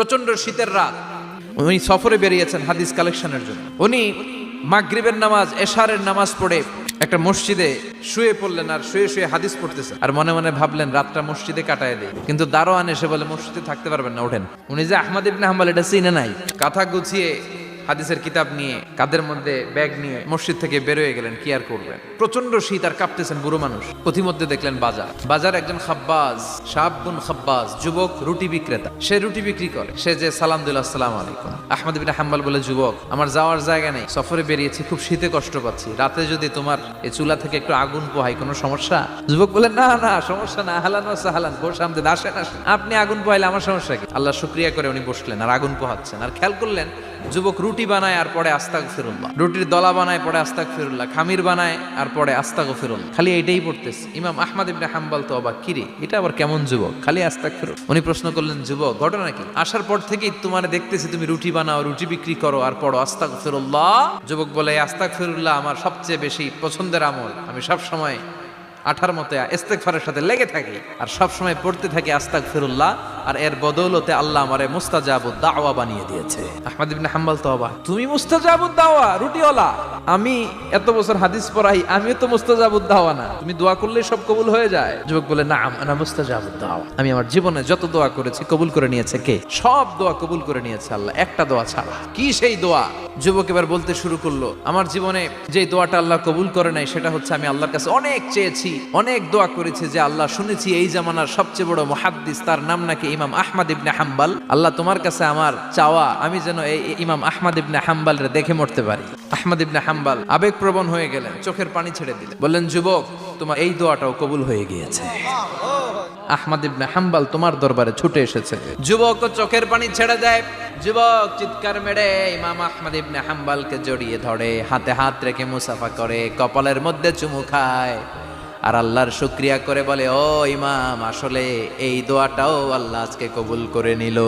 প্রচন্ড শীতের রাত, উনি সফরে বেরিয়েছেন হাদিস কালেকশনের জন্য। উনি মাগরিবের নামাজ, এশারের নামাজ পড়ে একটা মসজিদে শুয়ে পড়লেন, আর শুয়ে শুয়ে হাদিস পড়তেছেন, আর মনে মনে ভাবলেন রাতটা মসজিদে কাটায় দেয়। কিন্তু দারোয়ান এসে বলে মসজিদে থাকতে পারবেন না, ওঠেন। উনি যে আহমদ ইবনে হাম্বল এটা চিনে নাই, কাঁথা গুছিয়ে হাদিসের কিতাব নিয়ে কাঁধের মধ্যে ব্যাগ নিয়ে মসজিদ থেকে বেরোয় গেলেন। কি আর করবেন, প্রচন্ড শীত, আর কাঁপতেছেন বুড়ো মানুষ। পথিমধ্যে দেখলেন বাজার একজন খাব্বাজ, শাবুন খাব্বাজ, যুবক রুটি বিক্রেতা। সে রুটি বিক্রি করে। সে যে সালাম দিল, আসসালামু আলাইকুম। আহমদ ইবনে হাম্বল বলে, যুবক আমার যাওয়ার জায়গা নেই, সফরে বেরিয়েছি, খুব শীতে কষ্ট পাচ্ছি, রাতে যদি তোমার এই চুলা থেকে একটু আগুন পোহাই কোনো সমস্যা? যুবক বলে, না না সমস্যা না, আহলান ওয়া সাহলান, বসে আমদের আসেন আসেন, আপনি আগুন পোহাইলে আমার সমস্যা কি? আল্লাহ শুকরিয়া করে উনি বসলেন আর আগুন পোহাচ্ছেন। আর খেয়াল করলেন যুবক রুটি বানায় আর পরে আস্তাগফিরুল্লাহ, রুটির দলা বানায় পরে আস্তাগফিরুল্লাহ, খামির বানায় আর পরে আস্তাগফিরুল্লাহ, খালি এইটাই পড়তেছে। ইমাম আহমদ ইবনে হাম্বল তো অবাক, কিরে এটা আবার কেমন যুবক, খালি আস্তাগফিরুল্লাহ। উনি প্রশ্ন করলেন, যুবক ঘটনা কি? আসার পর থেকেই তোমার দেখতেছি তুমি রুটি বানাও, রুটি বিক্রি করো আর পড়ো আস্তাগফিরুল্লাহ। যুবক বলে, আস্তাগফিরুল্লাহ আমার সবচেয়ে বেশি পছন্দের আমল, আমি সব সময় আঠার মতো ইস্তেগফারের সাথে লেগে থাকি আর সব সময় পড়তে থাকি আস্তাগফিরুল্লাহ, আর এর বদৌলতে আল্লাহ আমারে মুস্তাজাবুদ দাওয়া বানিয়ে দিয়েছে। আহমদ ইবনে হাম্বল তো অবাক, তুমি মুস্তাজাবুদ দাওয়া, রুটিওয়ালা? আমি এত বছর হাদিস পড়াই, আমিও তো মুস্তাজাবুদ দাওয়া না, তুমি দোয়া করলেই সব কবুল হয়ে যায়? যুবক বলে, না আনা মুস্তাজাবুদ দাওয়া, আমি আমার জীবনে যত দোয়া করেছি কবুল করে নিয়েছে কে? সব দোয়া কবুল করে নিয়েছে আল্লাহ, একটা দোয়া ছাড়া। কি সেই দোয়া? যুবক এবার বলতে শুরু করলো, আমার জীবনে যে দোয়াটা আল্লাহ কবুল করে নাই সেটা হচ্ছে আমি আল্লাহর কাছে অনেক চেয়েছি, অনেক দোয়া করেছি, যে আল্লাহ শুনেছি এই জামানার সবচেয়ে বড় মুহাদ্দিস, তার নাম নাকি ইমাম আহমদ ইবনে হাম্বল, আল্লাহ তোমার কাছে আমার চাওয়া আমি যেন এই ইমাম আহমদ ইবনে হাম্বলের দেখে মরতে পারি। আহমদ ইবনে হাম্বল আবেগপ্রবণ হয়ে গেলেন, চোখের পানি ছেড়ে দিলেন, বললেন, যুবক তোমার এই দোয়াটাও কবুল হয়ে গিয়েছে, আহমদ ইবনে হাম্বল তোমার দরবারে ছুটে এসেছে। যুবক চোখের পানি ছেড়ে দেয়। যুবক চিৎকার মেরে ইমাম আহমদ ইবনে হাম্বলকে জড়িয়ে ধরে, হাতে হাত রেখে মুসাফা করে, কপালের মধ্যে চুমু খায়, আর আল্লাহর শুকরিয়া করে বলে, ও ইমাম, আসলে এই দোয়াটাও আল্লাহ আজকে কবুল করে নিল।